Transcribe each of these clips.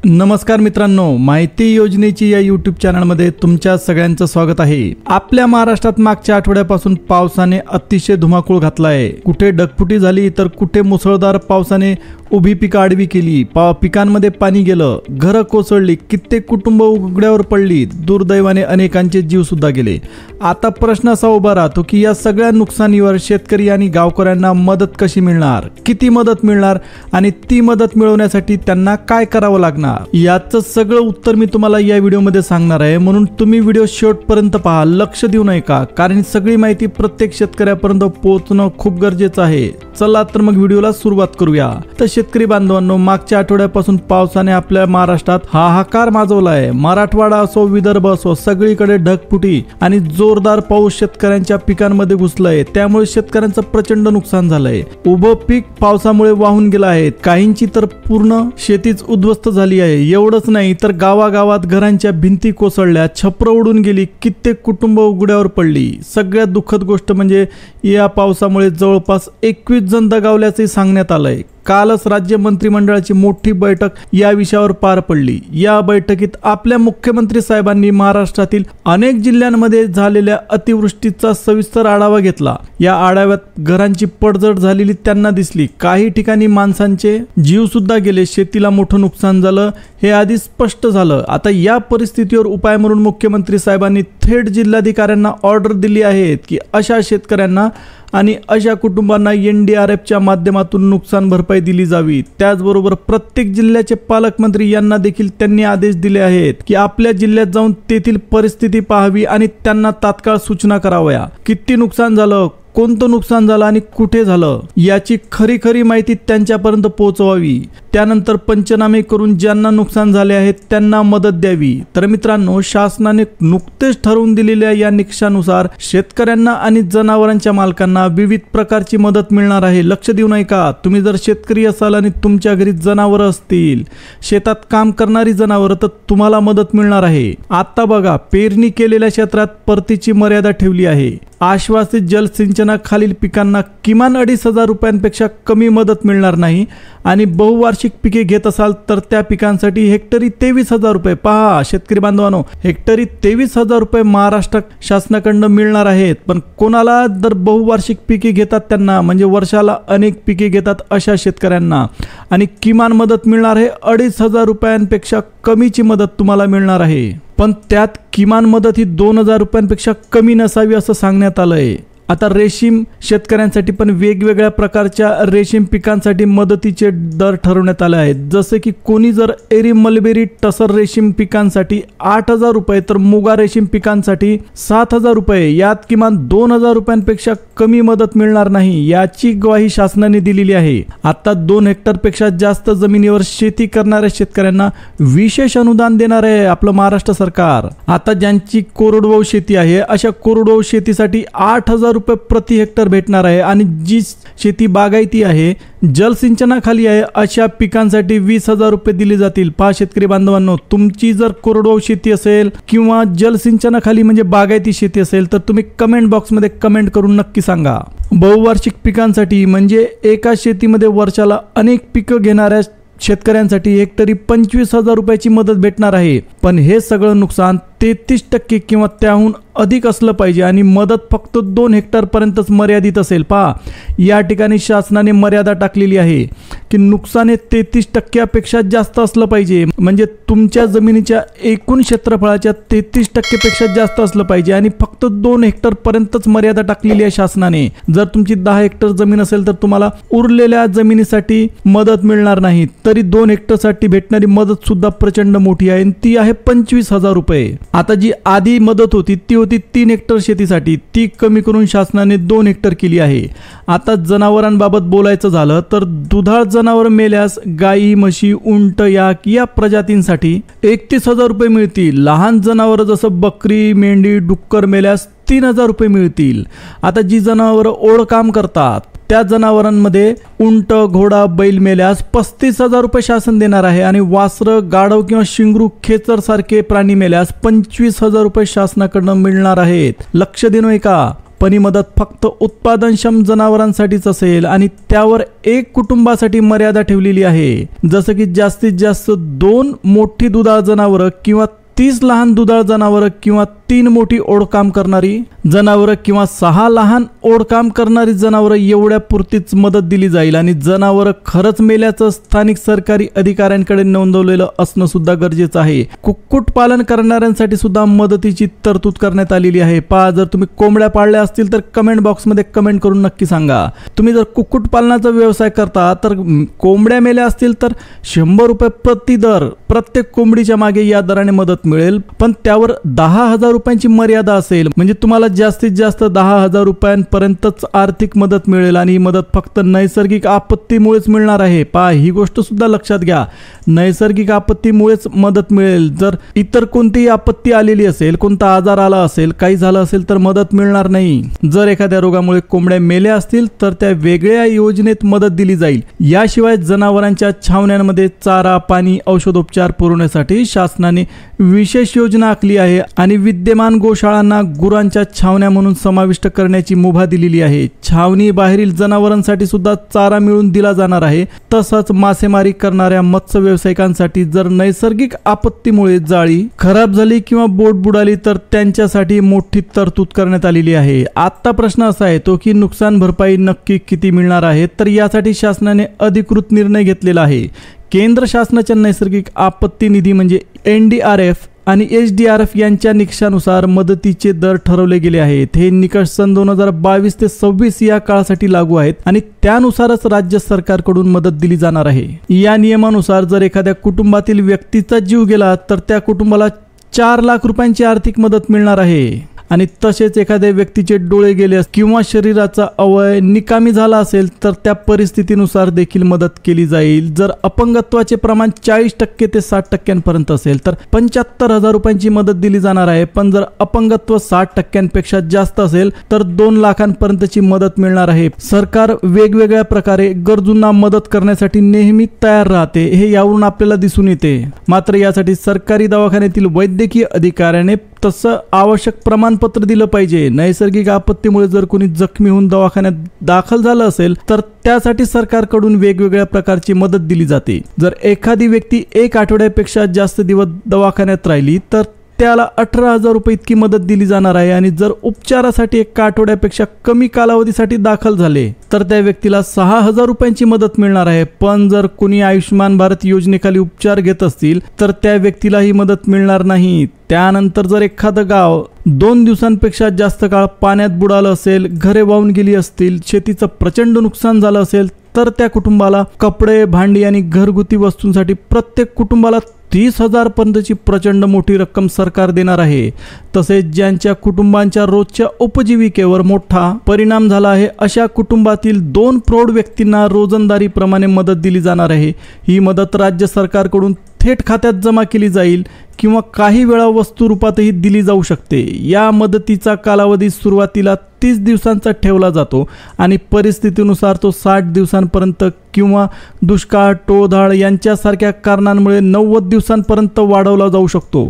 नमस्कार मित्रांनो, माहिती योजनेची या यूट्यूब चॅनलमध्ये तुमच्या सगळ्यांचं स्वागत आहे। आपल्या महाराष्ट्रात मागच्या आठवड्यापासून पावसाने अतिशय धुमाकूळ घातला आहे। कुठे ढगफुटी झाली तर कुठे मुसळधार पावसाने उभी पिकं आडवी केली, पिकांमध्ये पाणी गेलं, घरं कोसळली, कित्येक कुटुंब उघड्यावर पडली, दुर्दैवाने अनेकांचे जीव सुद्धा गेले। आता प्रश्न असा उभा राहतो की या सगळ्या नुकसानीवर शेतकरी आणि गावकऱ्यांना मदत कशी मिळणार, किती मदत मिळणार आणि ती मदत मिळवण्यासाठी त्यांना काय करावं लागणार, याचं सगळं उत्तर मी तुम्हाला या व्हिडिओमध्ये सांगणार आहे। म्हणून तुम्ही व्हिडिओ शेवटपर्यंत पहा, लक्ष देऊ नये का, कारण सगळी माहिती प्रत्येक शेतकऱ्यापर्यंत पोहोचणं खूप गरजेचं आहे। चला तर मग व्हिडिओला सुरुवात करूया। तर शेतकरी बांधवांनो, मागच्या आठवड्यापासून पावसाने आपल्या महाराष्ट्रात हाहाकार माजवला आहे। मराठवाडा असो, विदर्भ असो, सगळीकडे ढगफुटी आणि जोरदार पाऊस शेतकऱ्यांच्या पिकांमध्ये घुसलाय। त्यामुळे शेतकऱ्यांचं प्रचंड नुकसान झालंय। उभं पीक पावसामुळे वाहून गेलं आहे, काहींची तर पूर्ण शेतीच उद्ध्वस्त झाली आहे। एवढंच नाही तर गावागावात घरांच्या भिंती कोसळल्या, छप्र उडून गेली, कित्येक कुटुंब उघड्यावर पडली। सगळ्यात दुःखद गोष्ट म्हणजे या पावसामुळे जवळपास 21 जण दगावल्याचे सांगण्यात आलंय। कालच राज्य मंत्रिमंडळाची मोठी बैठक या विषयावर पार पडली। या बैठकीत आपल्या मुख्यमंत्री साहेबांनी महाराष्ट्रातील अनेक जिल्ह्यांमध्ये झालेल्या अतिवृष्टीचा सविस्तर आढावा घेतला। या आढाव्यात घरांची पडझड झालेली त्यांना दिसली, काही ठिकाणी माणसांचे जीव सुद्धा गेले, शेतीला मोठं नुकसान झालं हे आधी स्पष्ट झालं। आता या परिस्थितीवर उपाय म्हणून मुख्यमंत्री साहेबांनी थेट जिल्हाधिकाऱ्यांना ऑर्डर दिली आहे की अशा शेतकऱ्यांना आणि अशा कुटुंबांना NDRFच्या माध्यमातून नुकसान भरपाई दिली जावी। त्याचबरोबर प्रत्येक जिल्ह्याचे पालकमंत्री यांना देखील त्यांनी आदेश दिले आहेत की आपल्या जिल्ह्यात जाऊन तेथील परिस्थिती पाहावी आणि त्यांना तात्काळ सूचना कराव्या। किती नुकसान झालं, कोणतं नुकसान झालं आणि कुठे झालं याची खरी माहिती त्यांच्यापर्यंत पोहोचवावी। त्यानंतर पंचनामे करून ज्यांना नुकसान झाले आहे त्यांना मदत द्यावी। तर मित्रांनो, शासनाने नुकतेच ठरवून दिलेल्या या निकषानुसार शेतकऱ्यांना आणि जनावरांच्या मालकांना विविध प्रकारची मदत मिळणार आहे। लक्ष देऊ नये का, तुम्ही जर शेतकरी असाल आणि तुमच्या घरी जनावरं असतील, शेतात काम करणारी जनावरं, तर तुम्हाला मदत मिळणार आहे। आता बघा, पेरणी केलेल्या क्षेत्रात परतीची मर्यादा ठेवली आहे। आश्वासित जलसिंचनाखालील पिकांना किमान 2,500 रुपयांपेक्षा कमी मदत मिळणार नाही आणि बहुवार्षिक पिके घेत असाल तर त्या पिकांसाठी हेक्टरी 23,000 रुपये, पहा शेतकरी बांधवांनो, हेक्टरी 23,000 रुपये महाराष्ट्र शासनाकडून मिळणार आहेत। पण कोणाला जर बहुवार्षिक पिके घेतात त्यांना, म्हणजे वर्षाला अनेक पिके घेतात अशा शेतकऱ्यांना, आणि किमान मदत मिळणार आहे 2,500 रुपयांपेक्षा कमीची मदत तुम्हाला मिळणार आहे। पण त्यात किमान मदत ही 2,000 रुपयांपेक्षा कमी नसावी असं सांगण्यात आलंय। आता रेशीम शेतकऱ्यांसाठी पण वेगवेगळ्या प्रकारच्या रेशीम पिकांसाठी मदतीचे दर ठरवण्यात आले आहेत। जसे की कोणी जर एरी मलबेरी टसर रेशीम पिकांसाठी 8,000 रुपये तर मुगा रेशीम पिकांसाठी 7,000 रुपये, यात किमान 2,000 रुपयांपेक्षा कमी मदत मिळणार नाही याची ग्वाही शासनाने दिलेली आहे। आता 2 हेक्टरपेक्षा जास्त जमिनीवर शेती करणाऱ्या शेतकऱ्यांना विशेष अनुदान देणार आहे आपलं महाराष्ट्र सरकार। आता ज्यांची कोरडवाहू शेती आहे अशा कोरडवाहू शेतीसाठी 8,000 रुपये प्रति हेक्टर भेटणार आहे आणि जी शेती बागायती आहे, जलसिंचनाखाली आहे, अशा पिकांसाठी 20,000 रुपये दिले जातील। पहा शेतकरी बांधवांनो, तुमची जर कोरडवाहू शेती असेल किंवा जलसिंचनाखाली म्हणजे बागायती शेती असेल तर तुम्ही कमेंट बॉक्समध्ये कमेंट करून नक्की सांगा। बहुवार्षिक पिकांसाठी म्हणजे एका शेतीमध्ये वर्षाला अनेक पिकं घेणाऱ्या शेतकऱ्यांसाठी हेक्टरी 25,000 रुपयाची मदत भेटणार आहे। पण हे सगळं नुकसान 33% किंवा त्याहून अधिक असलं पाहिजे आणि मदत फक्त 2 हेक्टर पर्यंतच मर्यादित असेल। पहा, या ठिकाणी शासनाने मर्यादा टाकलेली आहे की नुकसान हे 33% जास्त असलं पाहिजे, म्हणजे तुमच्या जमिनीच्या एकूण क्षेत्रफळाच्या 33% पेक्षा जास्त असलं पाहिजे आणि फक्त 2 हेक्टर पर्यंतच मर्यादा टाकलेली आहे शासनाने। जर तुमची 10 हेक्टर जमीन असेल तर तुम्हाला उरलेल्या जमिनीसाठी मदत मिळणार नाही, तरी 2 हेक्टरसाठी भेटणारी मदत सुद्धा प्रचंड मोठी आहे, ती आहे 25,000 रुपये। आता जी आधी मदत होती ती होती 3 हेक्टर शेतीसाठी, ती कमी करून शासनाने 2 हेक्टर केली आहे। आता जनावरांबाबत बोलायचं झालं तर दुधाळ जनावर मेल्यास गाई, म्हशी, उंट या प्रजातींसाठी 31,000 रुपये मिळतील। लहान जनावर जसं बकरी, मेंढी, डुक्कर मेल्यास 3,000 रुपये मिळतील। आता जी जनावर ओढकाम करतात त्या जनावरांमध्ये उंट, घोडा, बैल मेल्यास 35,000 रुपये शासन देणार आहे आणि वासरं, गाढव किंवा शिंगरू, खेचर सारखे प्राणी मेल्यास 25,000 रुपये शासनाकडून मिळणार आहेत। लक्ष देणं का, पण ही मदत फक्त उत्पादनक्षम जनावरांसाठीच असेल आणि त्यावर एक कुटुंबासाठी मर्यादा ठेवलेली आहे. जसं की जास्तीत जास्त 2 मोठी दुधाळ जनावरं किंवा 30 लहान दुधाळ जनावरं किंवा 3 मोठी ओढकाम करणारी जनावरं किंवा 6 लहान ओढकाम करणारी जनावरं एवढ्या पुरतीच मदत दिली जाईल. आणि जनावरं खरंच मेल्याचं स्थानिक सरकारी अधिकाऱ्यांकडे नोंदवलेलं असणं सुद्धा गरजेचं आहे. कुक्कुट पालन करणाऱ्यांसाठी सुद्धा मदतीची तरतूद करण्यात आलेली आहे. पहा, जर तुम्ही कोंबड्या पाळल्या असतील तर कमेंट बॉक्समध्ये कमेंट करून नक्की सांगा. तुम्ही जर कुक्कुट पालनाचा व्यवसाय करता तर कोंबड्या मेल्या असतील तर 100 रुपये प्रति दर प्रत्येक कोंबडीच्या मागे या दराने मदत मिळेल. पण त्यावर 10,000 रुपयांची मर्यादा असेल. म्हणजे तुम्हाला जास्तीत जास्त 10,000 रुपयांपर्यंतच आर्थिक मदत मिळेल आणि ही मदत फक्त नैसर्गिक आपत्तीमुळेच मिळणार आहे. पहा, ही गोष्ट सुद्धा लक्षात घ्या. नैसर्गिक आपत्तीमुळेच मदत मिळेल. जर इतर कोणतीही आपत्ती आलेली असेल, कोणता आजार आला असेल, काही झालं असेल तर मदत मिळणार नाही. जर एखाद्या रोगामुळे कोंबड्या मेल्या असतील तर त्या वेगळ्या योजनेत मदत दिली जाईल. याशिवाय जनावरांच्या छावण्यांमध्ये चारा, पाणी, औषधोपचार पुरवण्यासाठी शासनाने विशेष योजना आखली आहे आणि विद्यमान गोशाळांना गुरांच्या छावण्या म्हणून समाविष्ट करण्याची मुभा दिलेली आहे. छावणी बाहेरील जनावरांसाठी सुद्धा चारा मिळून दिला जाणार आहे. तसंच मासेमारी करणाऱ्या मत्स्य व्यावसायिकांसाठी जर नैसर्गिक आपत्तीमुळे जाळी खराब झाली किंवा बोट बुडाली तर त्यांच्यासाठी मोठी तरतूद करण्यात आलेली आहे. आता प्रश्न असा येतो की नुकसान भरपाई नक्की किती मिळणार आहे. तर यासाठी शासनाने अधिकृत निर्णय घेतलेला आहे. केंद्र शासनाच्या नैसर्गिक आपत्ती निधी म्हणजे NDRF आणि SDRF यांच्या निकषानुसार मदतीचे दर ठरवले गेले आहेत. हे निकष सन 2022 ते 26 या काळासाठी लागू आहेत आणि त्यानुसारच राज्य सरकारकडून मदत दिली जाणार आहे. या नियमानुसार जर एखाद्या कुटुंबातील व्यक्तीचा जीव गेला तर त्या कुटुंबाला 4 लाख रुपयांची आर्थिक मदत मिळणार आहे. आणि तसेच एखाद्या व्यक्तीचे डोळे गेले किंवा शरीराचा अवयव निकामी झाला असेल तर त्या परिस्थितीनुसार देखील मदत केली जाईल. जर अपंगत्वाचे प्रमाण 40% ते 60% असेल तर 75,000 रुपयांची मदत दिली जाणार आहे. पण जर अपंगत्व 60% जास्त असेल तर 2 लाखांपर्यंतची मदत मिळणार आहे. सरकार वेगवेगळ्या प्रकारे गरजूंना मदत करण्यासाठी नेहमी तयार राहते, हे यावरून आपल्याला दिसून येते. मात्र यासाठी सरकारी दवाखान्यातील वैद्यकीय अधिकाऱ्याने तसं आवश्यक प्रमाणपत्र दिलं पाहिजे. नैसर्गिक आपत्तीमुळे जर कोणी जखमी होऊन दवाखान्यात दाखल झालं असेल तर त्यासाठी सरकारकडून वेगवेगळ्या प्रकारची मदत दिली जाते. जर एखादी व्यक्ती 1 आठवड्यापेक्षा जास्त दिवस दवाखान्यात राहिली तर त्याला 18,000 रुपये इतकी मदत दिली जाणार आहे. आणि जर उपचारासाठी 1 आठवड्यापेक्षा कमी कालावधीसाठी दाखल झाले तर त्या व्यक्तीला 6,000 रुपयांची मदत मिळणार आहे. पण जर कोणी आयुष्यमान भारत योजनेखाली उपचार घेत असतील तर त्या व्यक्तीला ही मदत मिळणार नाही. त्यानंतर जर एखादं गाव 2 दिवसांपेक्षा जास्त काळ पाण्यात बुडालं असेल, घरे वाहून गेली असतील, शेतीचं प्रचंड नुकसान झालं असेल तर त्या कुटुंबाला कपडे, भांडी आणि घरगुती वस्तूंसाठी प्रत्येक कुटुंबाला 30,000 पर्यंतची प्रचंड मोठी रक्कम सरकार देणार आहे. तसेच ज्यांच्या कुटुंबांच्या रोजच्या उपजीविकेवर मोठा परिणाम झाला आहे अशा कुटुंबातील 2 प्रौढ व्यक्तींना रोजंदारीप्रमाणे मदत दिली जाणार आहे. ही मदत राज्य सरकारकडून थेट खात्यात जमा केली जाईल किंवा काही वेळा वस्तू रूपातही दिली जाऊ शकते. या मदतीचा कालावधी सुरुवातीला 30 दिवसांचा ठेवला जातो आणि परिस्थितीनुसार तो 60 दिवसांपर्यंत किंवा दुष्काळ, टोळधाड यांच्यासारख्या कारणांमुळे 90 दिवसांपर्यंत वाढवला जाऊ शकतो.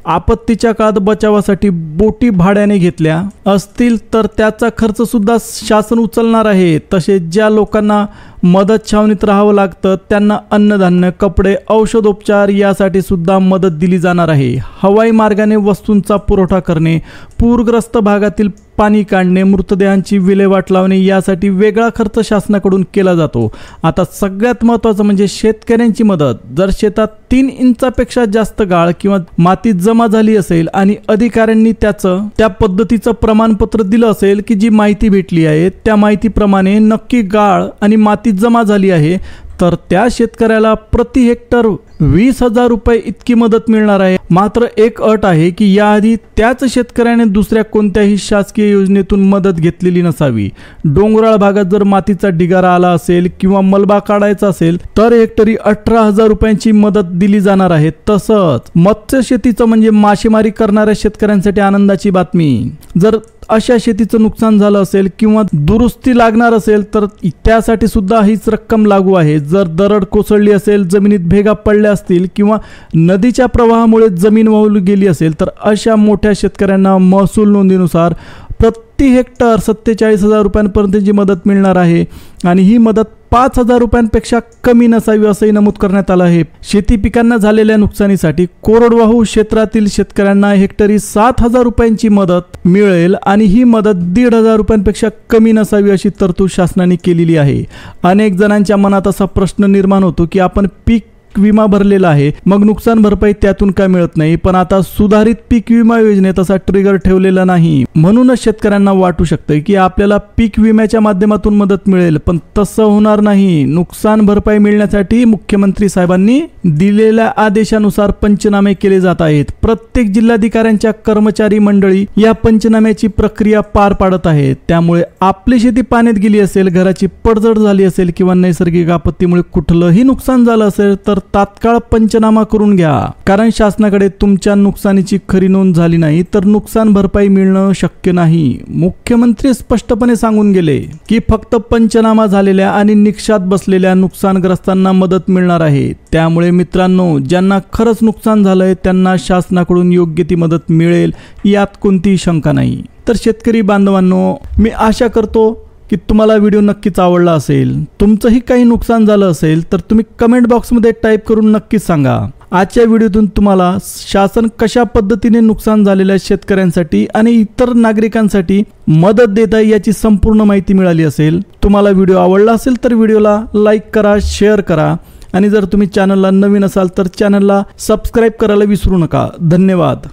आपत्तीच्या काळात बचावासाठी बोटी भाड्याने घेतल्या असतील तर त्याचा खर्च सुद्धा शासन उचलणार आहे. तसेच ज्या लोकांना मदत छावणीत राहावं लागतं त्यांना अन्नधान्य, कपडे, औषधोपचार यासाठी सुद्धा मदत दिली जाणार आहे. हवाई मार्गाने वस्तूंचा पुरवठा करणे, पूरग्रस्त भागातील पाणी काढणे, मृतदेहांची विल्हेवाट लावणे यासाठी वेगळा खर्च शासनाकडून केला जातो. आता सगळ्यात महत्त्वाचं म्हणजे शेतकऱ्यांची मदत. जर शेतात 3 इंचापेक्षा जास्त गाळ किंवा माती जमा झाली असेल आणि अधिकाऱ्यांनी त्या पद्धतीचं प्रमाणपत्र दिलं असेल की जी माहिती भेटली आहे त्या माहितीप्रमाणे नक्की गाळ आणि माती जमा झाली आहे तर त्या शेतकऱ्याला प्रति हेक्टर 20,000 रुपये इतकी मदत मिळणार आहे. मात्र एक अट आहे की याआधी त्याच शेतकऱ्याने दुसऱ्या कोणत्याही शासकीय योजनेतून मदत घेतलेली नसावी. डोंगराळ भागात जर मातीचा ढिगारा आला असेल किंवा मलबा काढायचा असेल तर हेक्टरी 18,000 रुपयांची मदत दिली जाणार आहे. तसंच मत्स्य शेतीचं म्हणजे मासेमारी करणाऱ्या शेतकऱ्यांसाठी आनंदाची बातमी. जर अशा शेतीचं नुकसान झालं असेल किंवा दुरुस्ती लागणार असेल तर त्यासाठी सुद्धा हीच रक्कम लागू आहे. जर दरड कोसळली असेल, जमिनीत भेगा पडल्या असतील किंवा नदीच्या प्रवाहामुळे जमीन वाहून गेली असेल तर अशा मोठ्या शेतकऱ्यांना महसूल नोंदीनुसार प्रति हेक्टर 47,000 रुपयांपर्यंतची मदत मिळणार आहे आणि ही मदत 5,000 रुपयांपेक्षा कमी नसावी असंही नमूद करण्यात आलं आहे. शेती पिकांना झालेल्या नुकसानीसाठी कोरडवाहू क्षेत्रातील शेतकऱ्यांना हेक्टरी 7,000 रुपयांची मदत मिळेल आणि ही मदत 1,500 रुपयांपेक्षा कमी नसावी अशी तरतूद शासनाने केलेली आहे. अनेक जणांच्या मनात असा प्रश्न निर्माण होतो की आपण पीक विमा भरलेला आहे, मग नुकसान भरपाई त्यातून का मिळत नाही. पण आता सुधारित पीक विमा योजनेत असा ट्रिगर ठेवलेला नाही. म्हणूनच शेतकऱ्यांना वाटू शकतं की आपल्याला पीक विम्याच्या माध्यमातून मदत मिळेल, पण तसं होणार नाही. नुकसान भरपाई मिळण्यासाठी मुख्यमंत्री साहेबांनी दिलेल्या आदेशानुसार पंचनामे केले जात आहेत. प्रत्येक जिल्हाधिकाऱ्यांच्या कर्मचारी मंडळी या पंचनाम्याची प्रक्रिया पार पाडत आहेत. त्यामुळे आपली शेती पाण्यात गेली असेल, घराची पडझड झाली असेल किंवा नैसर्गिक आपत्तीमुळे कुठलंही नुकसान झालं असेल तर तात्काळ पंचनामा करून घ्या. कारण शासनाकडे तुमच्या नुकसानीची खरी नोंद झाली नाही तर नुकसान भरपाई मिळणं शक्य नाही. मुख्यमंत्री स्पष्टपणे सांगून गेले की फक्त पंचनामा झालेल्या आणि निकषात बसलेल्या नुकसानग्रस्तांना मदत मिळणार आहे. त्यामुळे मित्रांनो, ज्यांना खरंच नुकसान झालंय त्यांना शासनाकडून योग्य ती मदत मिळेल, यात कोणतीही शंका नाही. तर शेतकरी बांधवांनो, मी आशा करतो की तुम्हाला व्हिडिओ नक्कीच आवडला असेल. तुमचंही काही नुकसान झालं असेल तर तुम्ही कमेंट बॉक्समध्ये टाईप करून नक्कीच सांगा. आजच्या व्हिडिओतून तुम्हाला शासन कशा पद्धतीने नुकसान झालेल्या शेतकऱ्यांसाठी आणि इतर नागरिकांसाठी मदत देत आहे याची संपूर्ण माहिती मिळाली असेल. तुम्हाला व्हिडिओ आवडला असेल तर व्हिडिओला लाईक करा, शेअर करा आणि जर तुम्ही चॅनलला नवीन असाल तर चॅनलला सबस्क्राईब करायला विसरू नका. धन्यवाद.